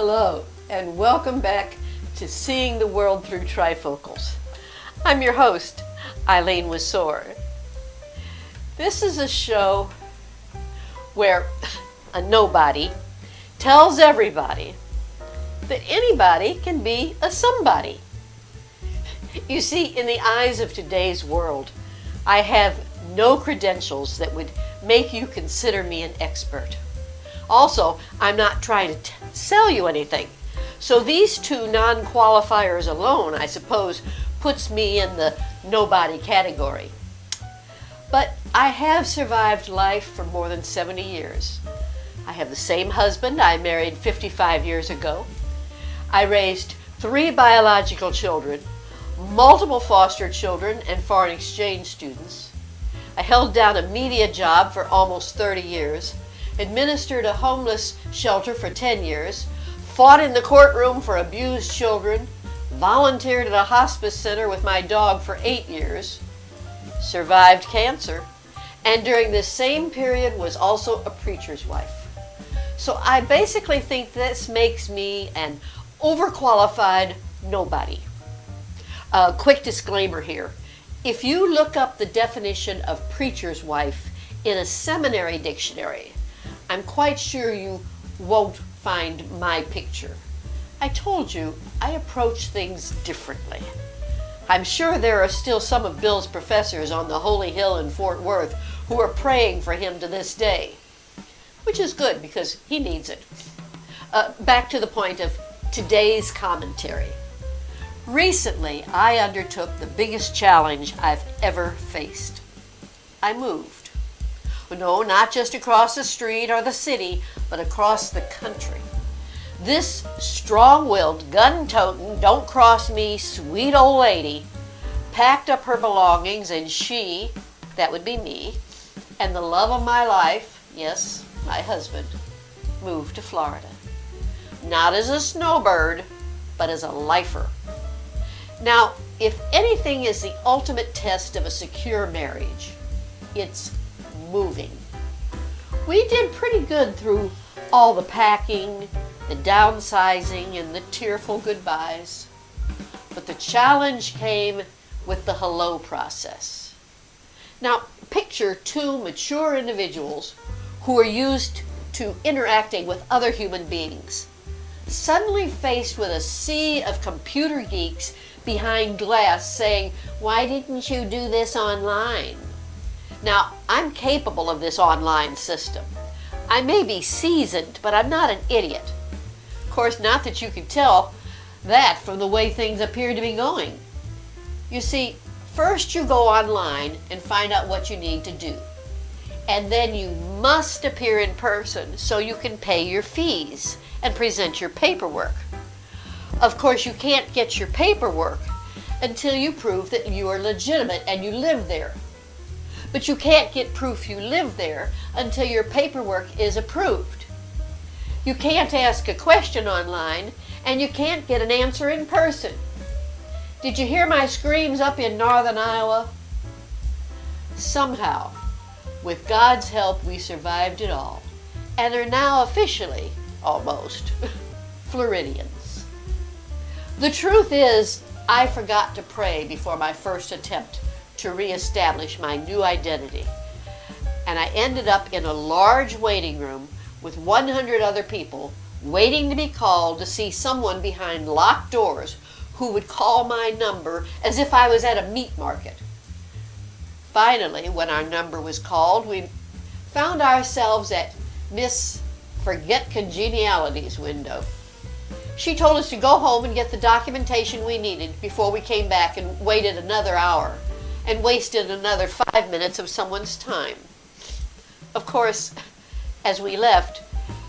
Hello, and welcome back to Seeing the World Through Trifocals. I'm your host, Eileen. This is a show where a nobody tells everybody that anybody can be a somebody. You see, in the eyes of today's world, I have no credentials that would make you consider me an expert. Also, I'm not trying to sell you anything. So these two non-qualifiers alone, I suppose, puts me in the nobody category. But I have survived life for more than 70 years. I have the same husband I married 55 years ago. I raised 3 biological children, multiple foster children, and foreign exchange students. I held down a media job for almost 30 years, administered a homeless shelter for 10 years, fought in the courtroom for abused children, volunteered at a hospice center with my dog for 8 years, survived cancer, and during this same period was also a preacher's wife. So I basically think this makes me an overqualified nobody. A quick disclaimer here. If you look up the definition of preacher's wife in a seminary dictionary, I'm quite sure you won't find my picture. I told you I approach things differently. I'm sure there are still some of Bill's professors on the Holy Hill in Fort Worth who are praying for him to this day, which is good because he needs it. Back to the point of today's commentary. Recently, I undertook the biggest challenge I've ever faced. I moved. No, not just across the street or the city, but across the country. This strong-willed, gun-toting, don't-cross-me, sweet old lady packed up her belongings, and she, that would be me, and the love of my life, yes, my husband, moved to Florida. Not as a snowbird, but as a lifer. Now, if anything is the ultimate test of a secure marriage, it's moving. We did pretty good through all the packing, the downsizing, and the tearful goodbyes. But the challenge came with the hello process. Now, picture 2 mature individuals who are used to interacting with other human beings, suddenly faced with a sea of computer geeks behind glass saying, "Why didn't you do this online?" Now, I'm capable of this online system. I may be seasoned, but I'm not an idiot. Of course, not that you can tell that from the way things appear to be going. You see, first you go online and find out what you need to do. And then you must appear in person so you can pay your fees and present your paperwork. Of course, you can't get your paperwork until you prove that you are legitimate and you live there. But you can't get proof you live there until your paperwork is approved. You can't ask a question online, and you can't get an answer in person. Did you hear my screams up in northern Iowa? Somehow, with God's help, we survived it all, and are now officially, almost, Floridians. The truth is, I forgot to pray before my first attempt to reestablish my new identity. And I ended up in a large waiting room with 100 other people waiting to be called to see someone behind locked doors who would call my number as if I was at a meat market. Finally, when our number was called, we found ourselves at Miss Forget Congeniality's window. She told us to go home and get the documentation we needed before we came back, and waited another hour and wasted another 5 minutes of someone's time. Of course, as we left,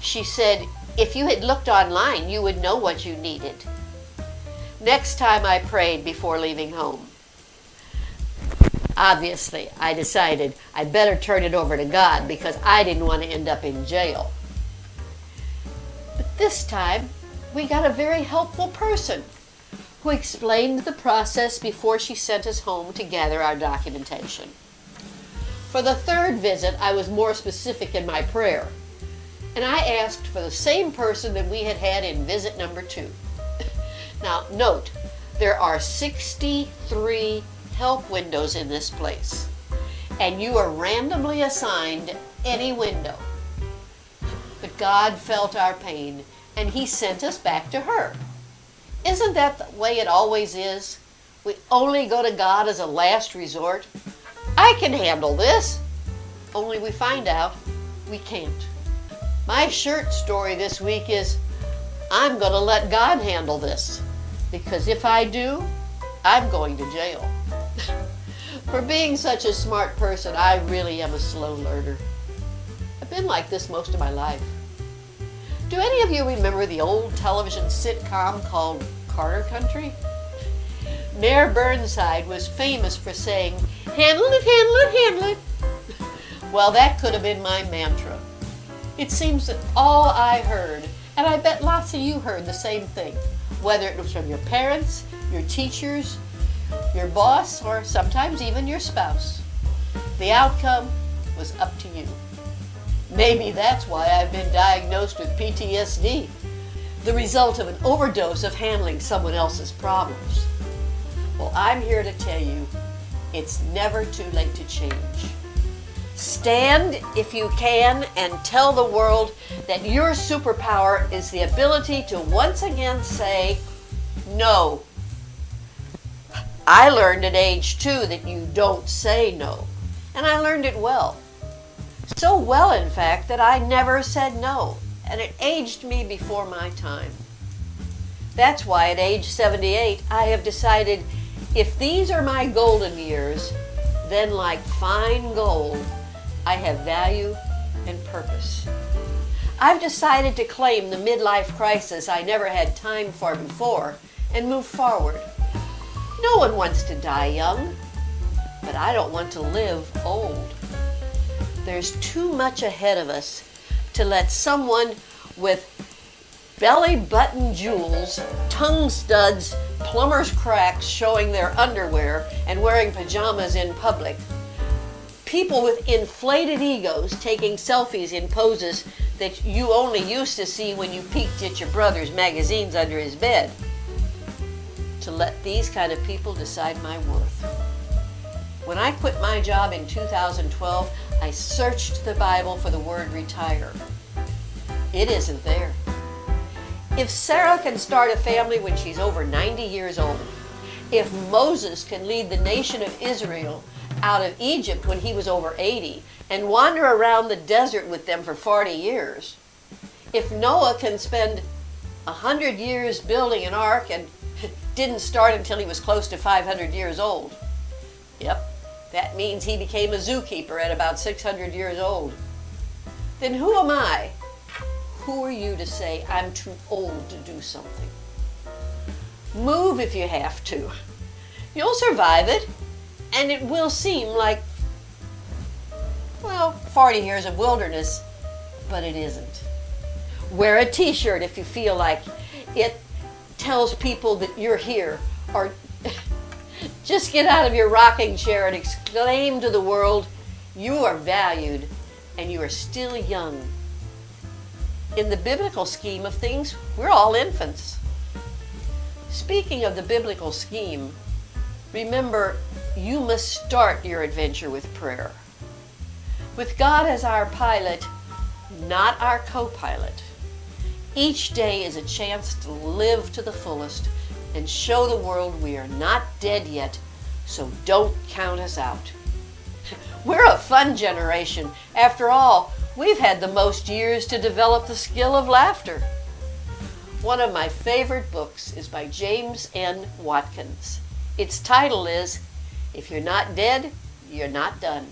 she said, "If you had looked online, you would know what you needed." Next time I prayed before leaving home. Obviously, I decided I better turn it over to God because I didn't want to end up in jail. But this time, we got a very helpful person who explained the process before she sent us home to gather our documentation. For the 3rd visit, I was more specific in my prayer. and I asked for the same person that we had had in visit number 2. Now, note, there are 63 help windows in this place, and you are randomly assigned any window. But God felt our pain, and He sent us back to her. Isn't that the way it always is? We only go to God as a last resort. I can handle this. Only we find out we can't. My shirt story this week is, I'm going to let God handle this, because if I do, I'm going to jail. For being such a smart person, I really am a slow learner. I've been like this most of my life. Do any of you remember the old television sitcom called Carter Country? Mayor Burnside was famous for saying, handle it, handle it, handle it. Well, that could have been my mantra. It seems that all I heard, and I bet lots of you heard the same thing, whether it was from your parents, your teachers, your boss, or sometimes even your spouse. The outcome was up to you. Maybe that's why I've been diagnosed with PTSD, the result of an overdose of handling someone else's problems. Well, I'm here to tell you, it's never too late to change. Stand if you can and tell the world that your superpower is the ability to once again say no. I learned at age 2 that you don't say no, and I learned it well. So well, in fact, that I never said no, and it aged me before my time. That's why at age 78, I have decided if these are my golden years, then like fine gold, I have value and purpose. I've decided to claim the midlife crisis I never had time for before and move forward. No one wants to die young, but I don't want to live old. There's too much ahead of us to let someone with belly button jewels, tongue studs, plumber's cracks showing their underwear and wearing pajamas in public, people with inflated egos taking selfies in poses that you only used to see when you peeked at your brother's magazines under his bed, to let these kind of people decide my worth. When I quit my job in 2012, I searched the Bible for the word retire. It isn't there. If Sarah can start a family when she's over 90 years old, if Moses can lead the nation of Israel out of Egypt when he was over 80 and wander around the desert with them for 40 years, if Noah can spend 100 years building an ark and didn't start until he was close to 500 years old, yep, that means he became a zookeeper at about 600 years old, then who am I? Who are you to say I'm too old to do something? Move if you have to. You'll survive it, and it will seem like, well, 40 years of wilderness, but it isn't. Wear a t-shirt if you feel like it tells people that you're here, or just get out of your rocking chair and exclaim to the world, you are valued and you are still young. In the biblical scheme of things, we're all infants. Speaking of the biblical scheme, remember, you must start your adventure with prayer. With God as our pilot, not our co-pilot, each day is a chance to live to the fullest and show the world we are not dead yet, so don't count us out. We're a fun generation. After all, we've had the most years to develop the skill of laughter. One of my favorite books is by James N. Watkins. Its title is, If You're Not Dead, You're Not Done.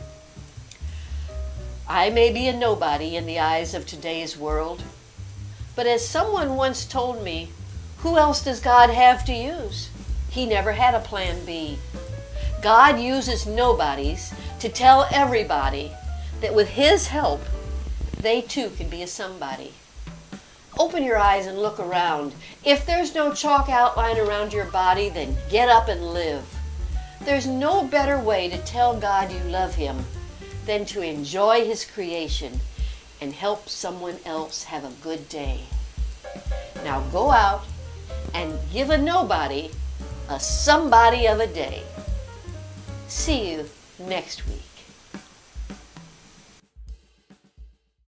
I may be a nobody in the eyes of today's world, but as someone once told me, who else does God have to use? He never had a plan B. God uses nobodies to tell everybody that with His help, they too can be a somebody. Open your eyes and look around. If there's no chalk outline around your body, then get up and live. There's no better way to tell God you love Him than to enjoy His creation and help someone else have a good day. Now go out and give a nobody a somebody of a day. See you next week.